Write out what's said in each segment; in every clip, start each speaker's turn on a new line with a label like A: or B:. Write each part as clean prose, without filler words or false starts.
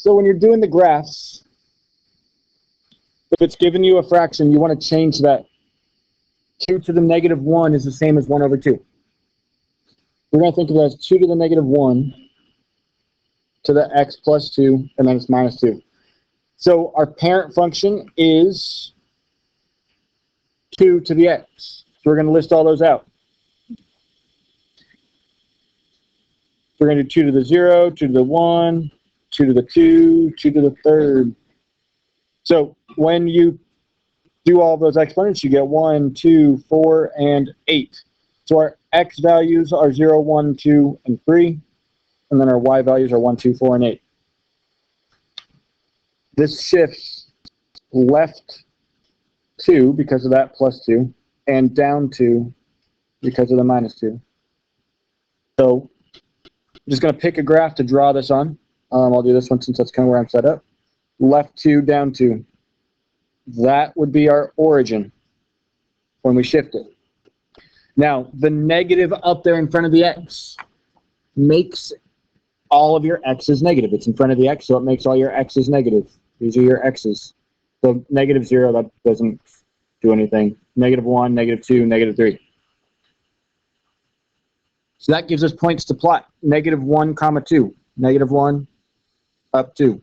A: So when you're doing the graphs, if it's giving you a fraction, you want to change that. 2 to the negative 1 is the same as 1 over 2. We're going to think of it as 2 to the negative 1 to the x plus 2, and then it's minus 2. So our parent function is 2 to the x. So we're going to list all those out. We're going to do 2 to the 0, 2 to the 1, 2 to the 2, 2 to the third. So when you do all those exponents, you get 1, 2, 4, and 8. So our x values are 0, 1, 2, and 3. And then our y values are 1, 2, 4, and 8. This shifts left 2 because of that plus 2, and down 2 because of the minus 2. So I'm just going to pick a graph to draw this on. I'll do this one since that's kind of where I'm set up. Left 2, down 2. That would be our origin when we shift it. Now, the negative up there in front of the x makes all of your x's negative. It's in front of the x, so it makes all your x's negative. These are your x's. So negative 0, that doesn't do anything. Negative 1, negative 2, negative 3. So that gives us points to plot. Negative 1, comma 2. Negative 1, up 2.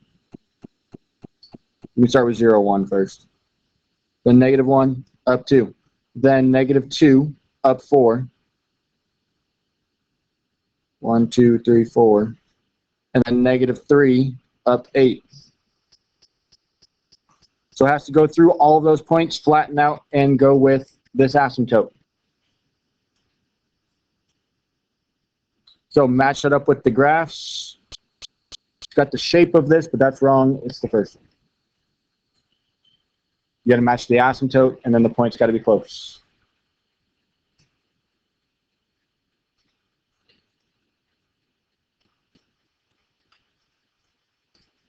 A: Let me start with 0, 1 first. Then negative 1, up 2. Then negative 2, up 4. 1, 2, 3, 4. And then negative 3, up 8. So it has to go through all of those points, flatten out, and go with this asymptote. So match that up with the graphs. It's got the shape of this, but that's wrong. It's the first one. You got to match the asymptote, and then the points got to be close.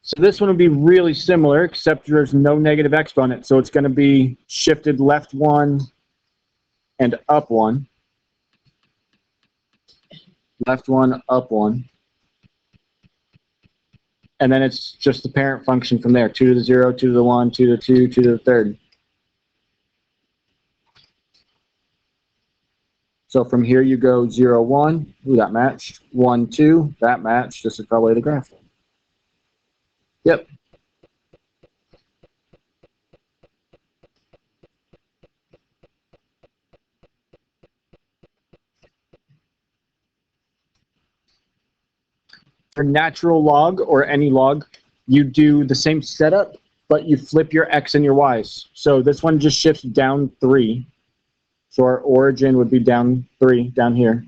A: So this one would be really similar, except there's no negative exponent. So it's going to be shifted left 1 and up 1. Left 1, up 1. And then it's just the parent function from there. 2 to the 0, 2 to the 1, 2 to the 2, 2 to the third. So from here you go 0, 1. Ooh, that matched. 1, 2. That matched. This is probably the graph. Yep. For natural log or any log, you do the same setup, but you flip your x and your y's. So this one just shifts down 3. So our origin would be down 3, down here.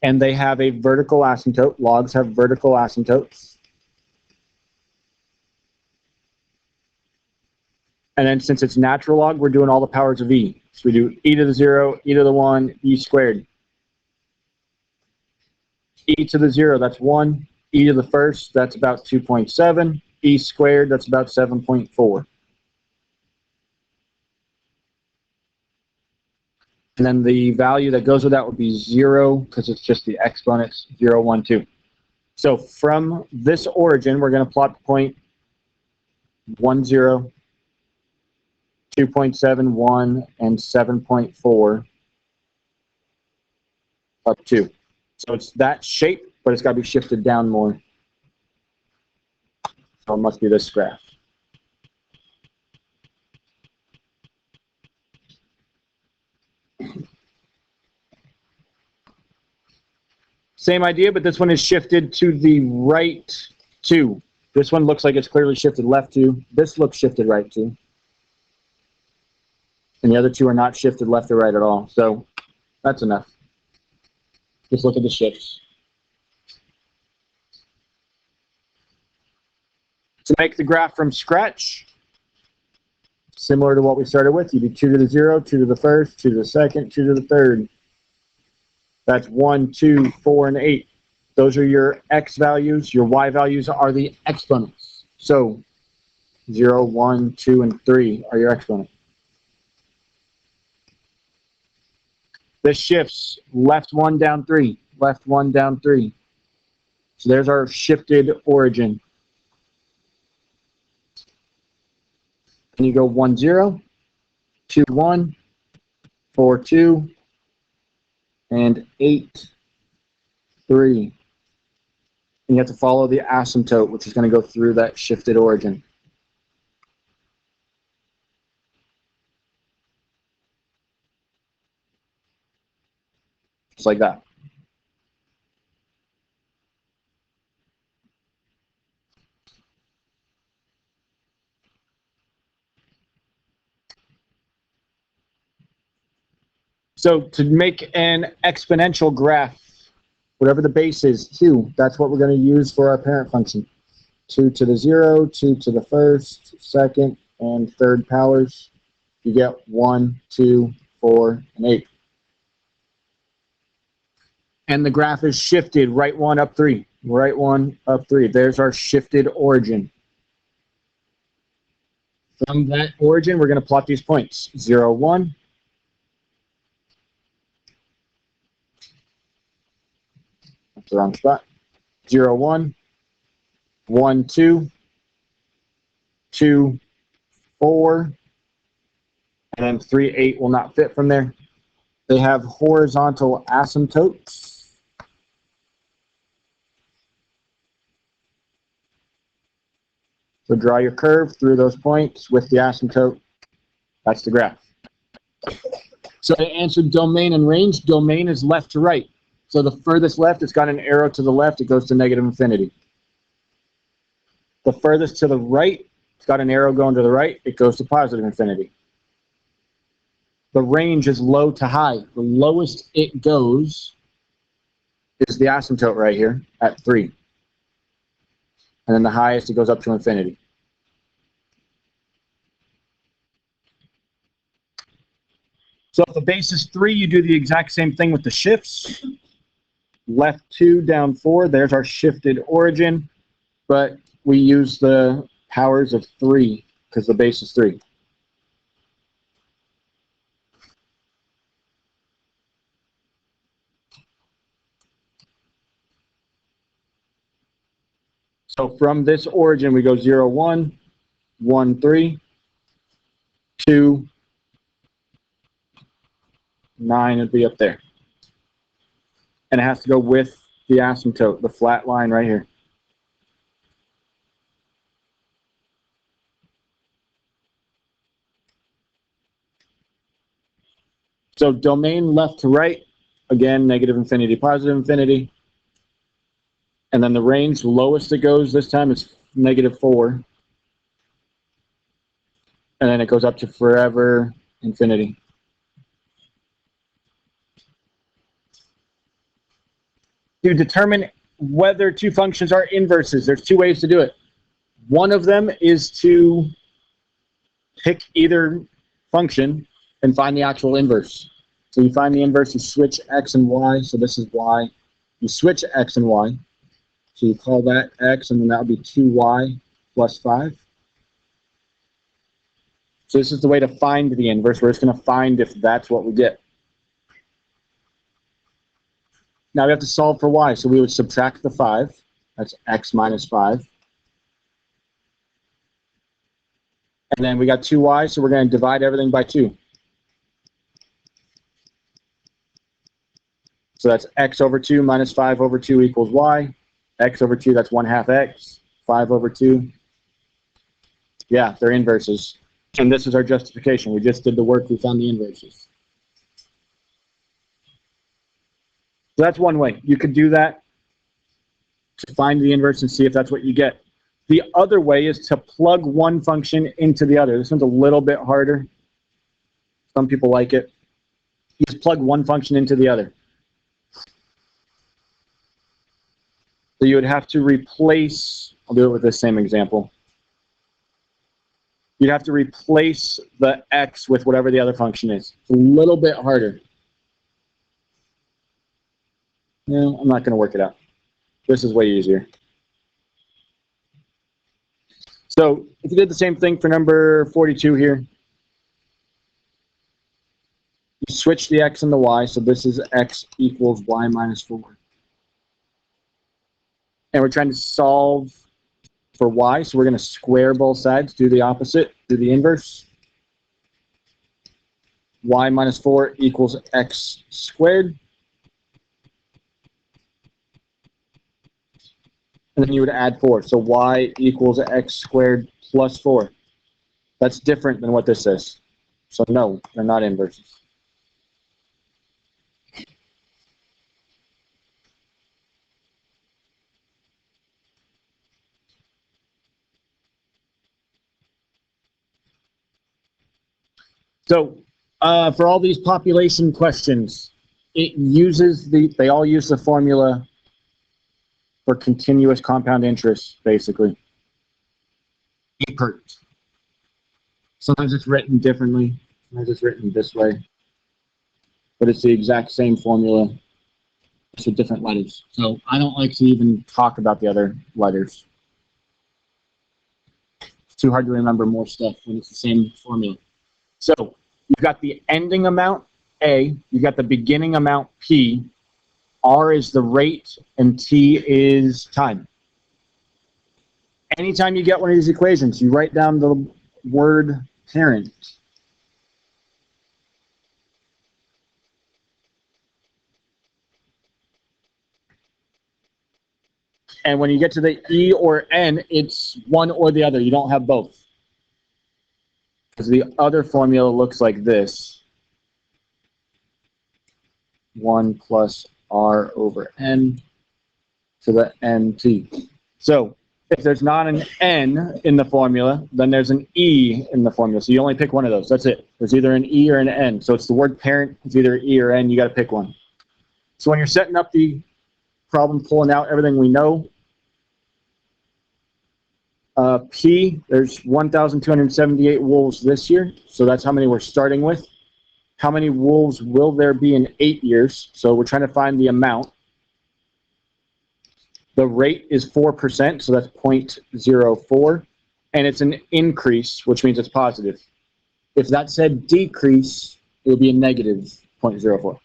A: And they have a vertical asymptote. Logs have vertical asymptotes. And then since it's natural log, we're doing all the powers of e. So we do e to the 0, e to the 1, e squared. E to the 0, that's 1. E to the first, that's about 2.7. E squared, that's about 7.4. And then the value that goes with that would be 0, because it's just the exponents, 0, 1, 2. So from this origin, we're going to plot the point 1, 0, 2.7, 1, and 7.4 up 2. So it's that shape, but it's got to be shifted down more. So it must be this graph. Same idea, but this one is shifted to the right 2. This one looks like it's clearly shifted left 2. This looks shifted right 2. And the other 2 are not shifted left or right at all. So that's enough. Just look at the shifts. To make the graph from scratch, similar to what we started with, you do 2 to the 0, 2 to the first, 2 to the second, 2 to the third. That's 1, 2, 4, and 8. Those are your x values. Your y values are the exponents. So 0, 1, 2, and 3 are your exponents. This shifts left 1, down 3, left 1, down 3. So there's our shifted origin. and you go 1, 0, 2, 1, 4, 2, and 8, 3. And you have to follow the asymptote, which is going to go through that shifted origin. Just like that. So to make an exponential graph, whatever the base is, 2, that's what we're going to use for our parent function. 2 to the 0, 2 to the first, second, and third powers. You get 1, 2, 4, and 8. And the graph is shifted, right 1, up 3. Right 1, up 3. There's our shifted origin. From that origin, we're going to plot these points. 0, 1. That's the wrong spot. 0, 1. 1, 2. 2, 4. And then 3, 8 will not fit from there. They have horizontal asymptotes. So draw your curve through those points with the asymptote. That's the graph. So to answer domain and range, domain is left to right. So the furthest left, it's got an arrow to the left, it goes to negative infinity. The furthest to the right, it's got an arrow going to the right, it goes to positive infinity. The range is low to high. The lowest it goes is the asymptote right here at 3. And then the highest, it goes up to infinity. So if the base is 3, you do the exact same thing with the shifts. Left 2, down 4, there's our shifted origin. But we use the powers of 3 because the base is 3. So from this origin, we go 0, 1, 1, 3, 2, 9 would be up there. And it has to go with the asymptote, the flat line right here. So domain left to right, again, negative infinity, positive infinity. And then the range, lowest it goes this time is negative 4. And then it goes up to forever infinity. To determine whether two functions are inverses, there's 2 ways to do it. One of them is to pick either function and find the actual inverse. So you find the inverse, you switch x and y, so this is y. You switch x and y, so you call that x, and then that would be 2y plus 5. So this is the way to find the inverse. We're just going to find if that's what we get. Now we have to solve for y, so we would subtract the 5. That's x minus 5. And then we got 2y, so we're going to divide everything by 2. So that's x over 2 minus 5 over 2 equals y. X over 2, that's 1/2 x. 5 over 2. Yeah, they're inverses. And this is our justification. We just did the work, we found the inverses. So that's one way. You could do that to find the inverse and see if that's what you get. The other way is to plug one function into the other. This one's a little bit harder. Some people like it. You just plug one function into the other. So you would have to replace, I'll do it with this same example. You'd have to replace the x with whatever the other function is. It's a little bit harder. No, I'm not going to work it out. This is way easier. So if you did the same thing for number 42 here, you switch the x and the y, so this is x equals y minus 4. And we're trying to solve for y, so we're going to square both sides, do the opposite. do the inverse. Y minus 4 equals x squared. And then you would add 4. So y equals x squared plus 4. That's different than what this says. So no, they're not inverses. So for all these population questions, they all use the formula for continuous compound interest, basically. EPERT. Sometimes it's written differently, sometimes it's written this way, but it's the exact same formula, just with different letters. So I don't like to even talk about the other letters. It's too hard to remember more stuff when it's the same formula. So you've got the ending amount, A, you've got the beginning amount, P, R is the rate, and T is time. Anytime you get one of these equations, you write down the word parent. And when you get to the E or N, it's one or the other. You don't have both. Because the other formula looks like this. 1 plus R over N to the NT. So if there's not an N in the formula, then there's an E in the formula. So you only pick one of those. That's it. There's either an E or an N. So it's the word parent. It's either E or N. You got to pick one. So when you're setting up the problem, pulling out everything we know, P, there's 1,278 wolves this year. So that's how many we're starting with. How many wolves will there be in 8 years? So we're trying to find the amount. The rate is 4%, so that's 0.04. And it's an increase, which means it's positive. If that said decrease, it would be a negative 0.04.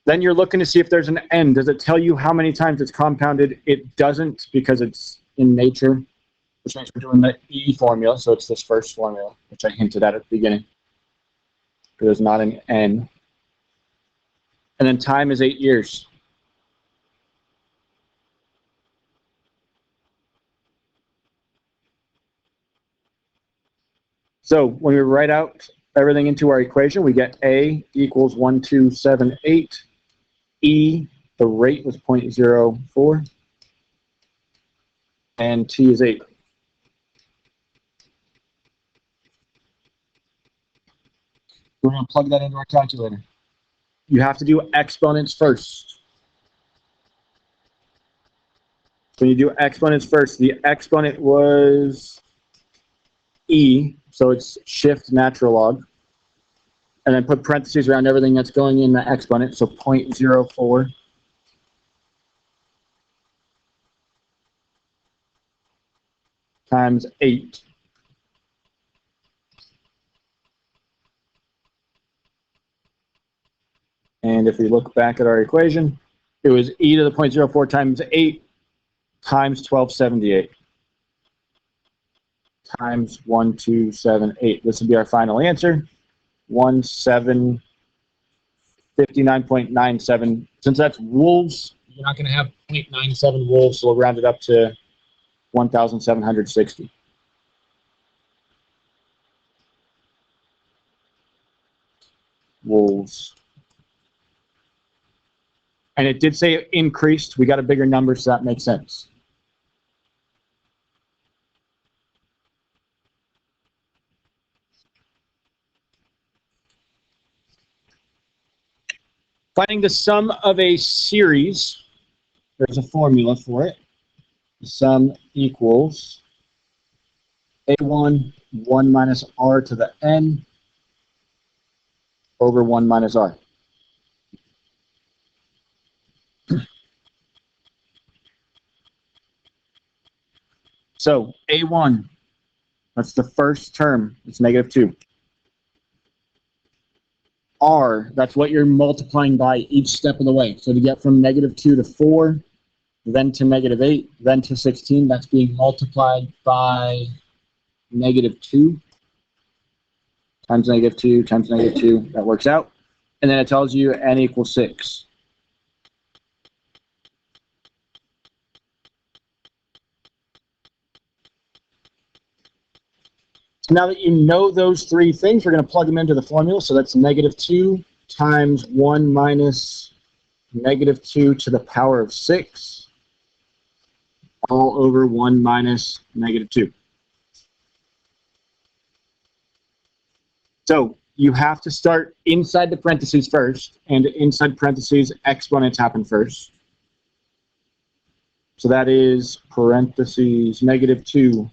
A: Then you're looking to see if there's an N. Does it tell you how many times it's compounded? It doesn't, because it's in nature, which means we're doing the E formula. So it's this first formula, which I hinted at the beginning. There's not an N. And then time is 8 years. So when we write out everything into our equation, we get A equals 1278. E, the rate was 0.04. And T is 8. We're going to plug that into our calculator. You have to do exponents first. When you do exponents first, the exponent was E, so it's shift natural log. And then put parentheses around everything that's going in the exponent, so 0.04. Times 8. And if we look back at our equation, it was e to the 0.04 times 8 times 1278 times 1278. This would be our final answer, 1759.97. Since that's wolves, you're not going to have 0.97 wolves, so we'll round it up to 1,760. Wolves. And it did say it increased. We got a bigger number, so that makes sense. Finding the sum of a series, there's a formula for it. The sum equals A1, 1 minus R to the N over 1 minus R. So A1, that's the first term, it's -2. R, that's what you're multiplying by each step of the way. So to get from -2 to 4, then to -8, then to 16, that's being multiplied by negative 2 times negative 2 times negative 2. That works out. And then it tells you n equals 6. So now that you know those three things, we're going to plug them into the formula. So that's negative 2 times 1 minus negative 2 to the power of 6 all over 1 minus negative 2. So you have to start inside the parentheses first, and inside parentheses, exponents happen first. So that is parentheses negative 2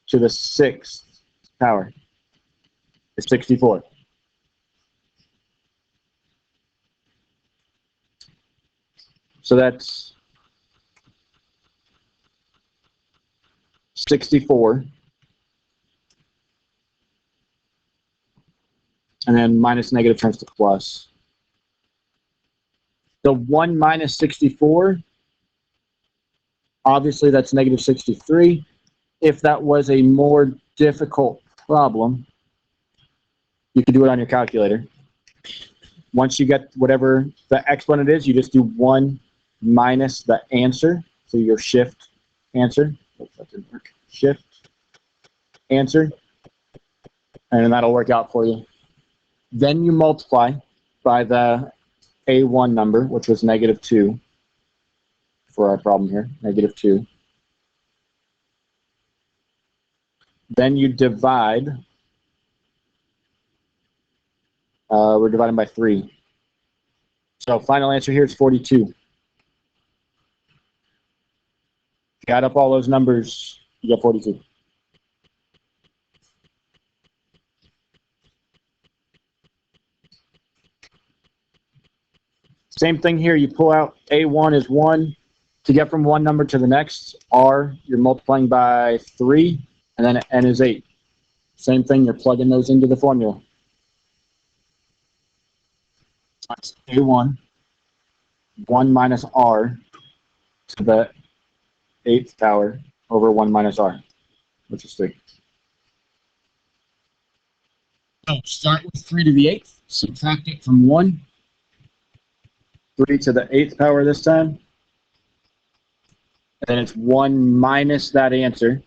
A: to the 6th power is 64. So that's 64. And then minus negative turns to plus. The 1 minus 64, obviously that's negative 63. If that was a more difficult problem, you could do it on your calculator. Once you get whatever the exponent is, you just do 1 minus the answer, so your shift answer. Oops, that didn't work. Shift answer, and then that'll work out for you. Then you multiply by the A1 number, which was negative 2 for our problem here, negative 2. Then you divide. We're dividing by 3. So final answer here is 42. Add up all those numbers, you get 42. Same thing here, you pull out A1 is 1. To get from one number to the next, R, you're multiplying by 3, and then N is 8. Same thing, you're plugging those into the formula. That's A1, 1 minus R to the 8th power over 1 minus R, which is 3. So start with 3 to the 8th, subtract it from 1. 3 to the 8th power this time. And then it's 1 minus that answer.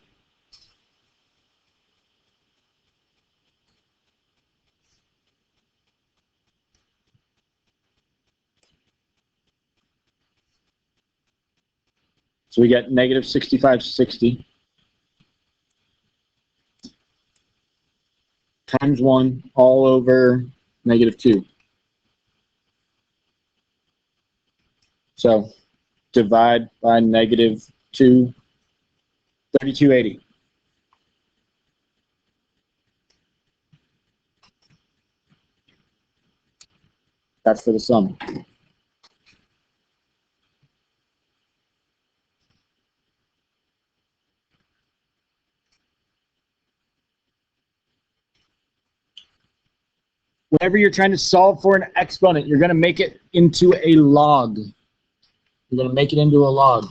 A: So we get negative 6560 times 1 all over negative 2. So divide by negative 2, 3280. That's for the sum. Whenever you're trying to solve for an exponent, you're going to make it into a log. You're going to make it into a log.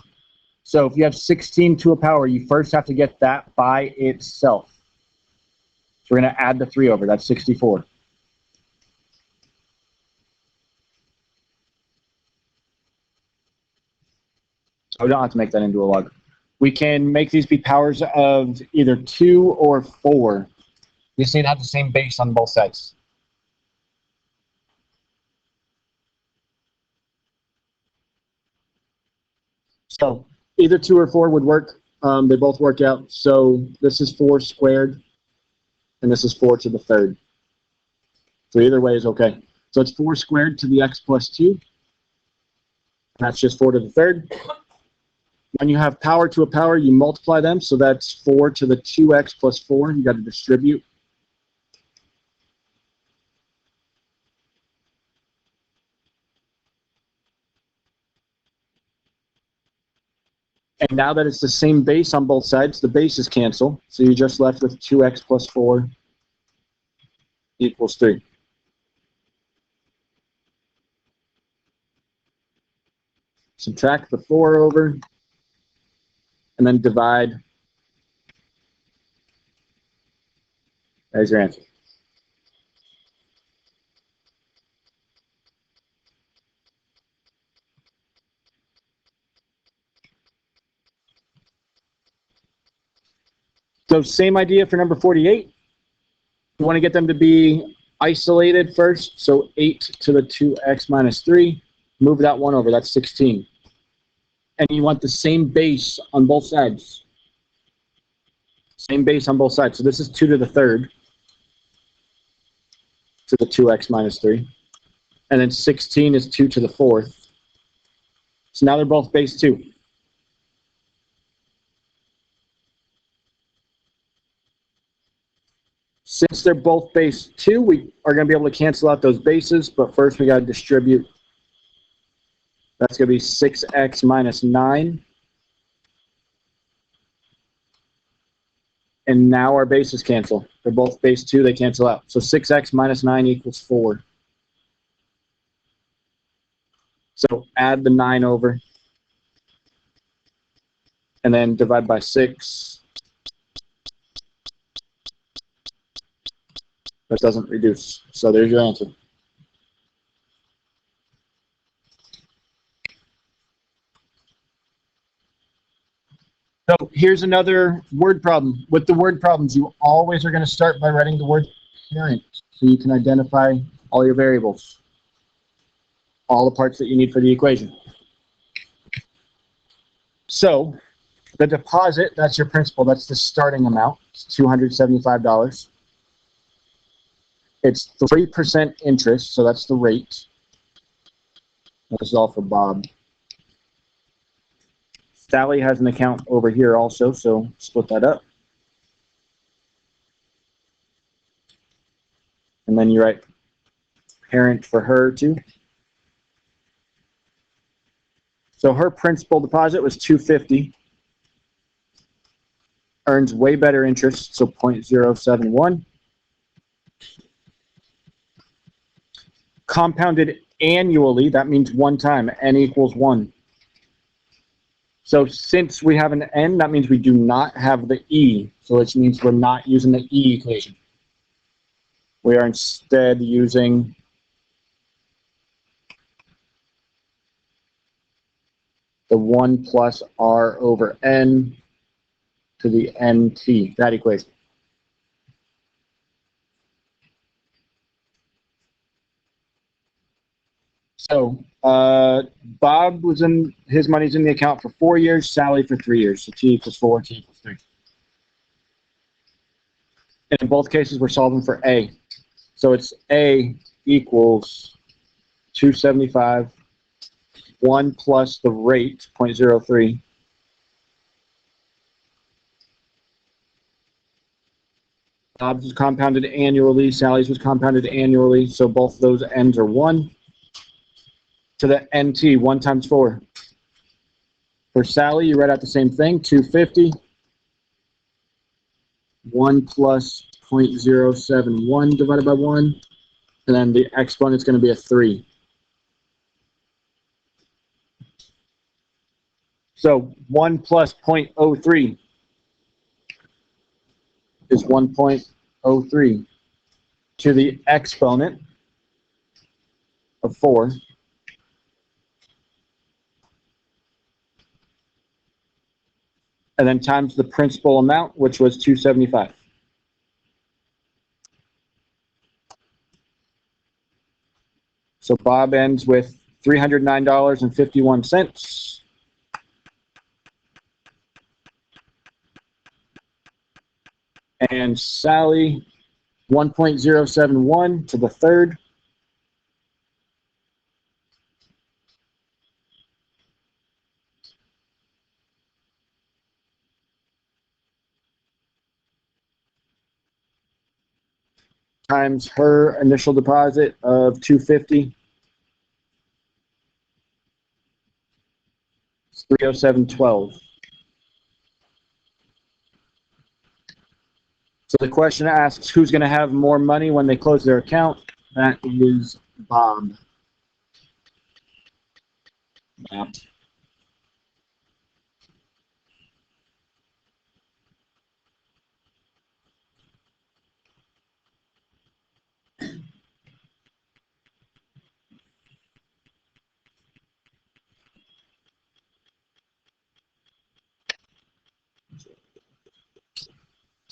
A: So if you have 16 to a power, you first have to get that by itself. So we're going to add the 3 over. That's 64. So we don't have to make that into a log. We can make these be powers of either 2 or 4. We just need to have the same base on both sides. So either 2 or 4 would work. They both work out. So this is 4 squared, and this is 4 to the 3rd. So either way is okay. So it's 4 squared to the x plus 2. That's just 4 to the 3rd. When you have power to a power, you multiply them. So that's 4 to the 2x plus 4. You got to distribute. And now that it's the same base on both sides, the bases cancel. So you're just left with 2x plus 4 equals 3. Subtract the 4 over, and then divide There's your answer. So same idea for number 48. You want to get them to be isolated first. So 8 to the 2x minus 3. Move that one over. That's 16. And you want the same base on both sides. Same base on both sides. So this is 2 to the third to the 2x minus 3. And then 16 is 2 to the fourth. So now they're both base 2. Since they're both base 2, we are going to be able to cancel out those bases, but first we got to distribute. That's going to be 6x minus 9. And now our bases cancel. They're both base 2, they cancel out. So 6x minus 9 equals 4. So add the 9 over. And then divide by 6. That doesn't reduce. So there's your answer. So here's another word problem. With the word problems, you always are going to start by writing the word parent so you can identify all your variables, all the parts that you need for the equation. So the deposit, that's your principal. That's the starting amount. It's $275. It's 3% interest, so that's the rate. This is all for Bob. Sally has an account over here also, so split that up. And then you write parent for her too. So her principal deposit was $250. Earns way better interest, so 0.071. Compounded annually, that means one time, n equals 1. So since we have an n, that means we do not have the e, so which means we're not using the e equation. We are instead using the 1 plus r over n to the nt, that equation. So Bob was in, his money's in the account for 4 years, Sally for 3 years. So t equals 4, t equals 3. And in both cases, we're solving for a. So it's a equals 275, 1 plus the rate, 0.03. Bob's was compounded annually, Sally's was compounded annually, so both those n's are 1. To the nt, 1 times 4. For Sally, you write out the same thing, 250. 1 plus 0.071 divided by 1. And then the exponent's going to be a 3. So 1 plus 0.03 is 1.03 to the exponent of 4. And then times the principal amount, which was 275. So Bob ends with $309.51. And Sally, 1.071 to the third. Times her initial deposit of 250. It's 307.12. So the question asks, who's going to have more money when they close their account? That is Bob. Bob.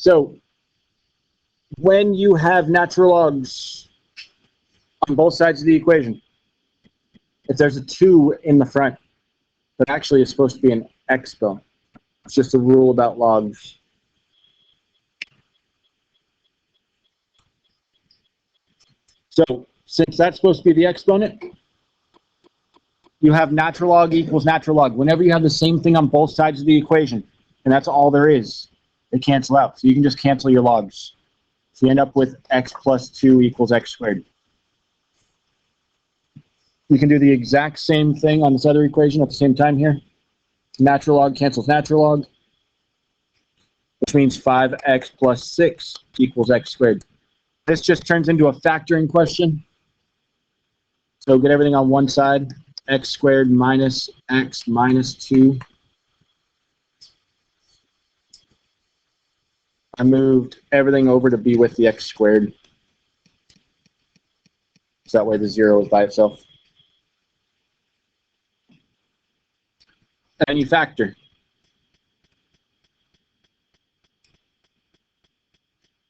A: So when you have natural logs on both sides of the equation, if there's a 2 in the front, that actually is supposed to be an exponent. It's just a rule about logs. So since that's supposed to be the exponent, you have natural log equals natural log. Whenever you have the same thing on both sides of the equation, and that's all there is, they cancel out. So you can just cancel your logs. So you end up with x plus 2 equals x squared. You can do the exact same thing on this other equation at the same time here. Natural log cancels natural log, which means 5x plus 6 equals x squared. This just turns into a factoring question. So get everything on one side. X squared minus x minus 2. I moved everything over to be with the x squared. So that way the 0 is by itself. And you factor.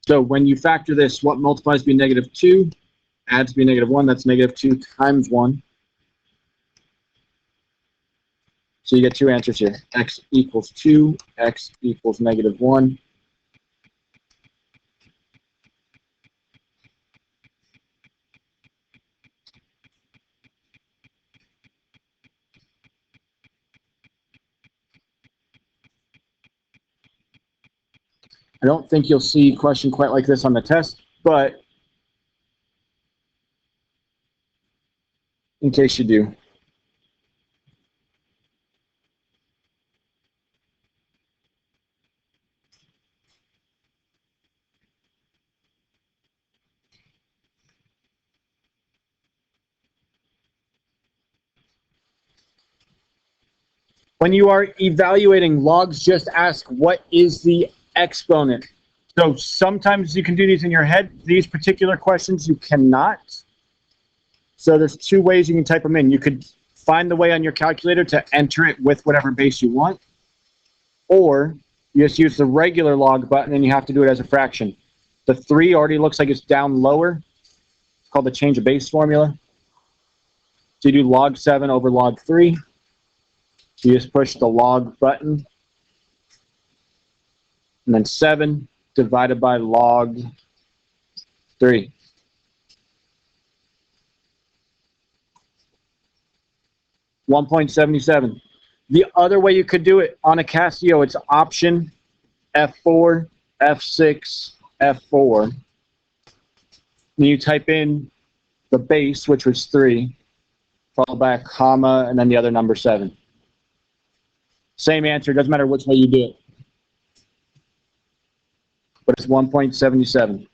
A: So when you factor this, what multiplies to be negative 2, adds to be negative 1, that's negative 2 times 1. So you get two answers here. X equals 2, x equals negative 1. I don't think you'll see a question quite like this on the test, but in case you do. When you are evaluating logs, just ask what is the exponent. So sometimes you can do these in your head. These particular questions you cannot. So there's two ways you can type them in. You could find the way on your calculator to enter it with whatever base you want, or you just use the regular log button and you have to do it as a fraction. The 3 already looks like it's down lower. It's called the change of base formula. So you do log 7 over log 3. You just push the log button, and then 7 divided by log 3. $1.77. The other way you could do it on a Casio, it's option F4, F6, F4. And you type in the base, which was 3, followed by a comma, and then the other number 7. Same answer, doesn't matter which way you do it. But it's 1.77.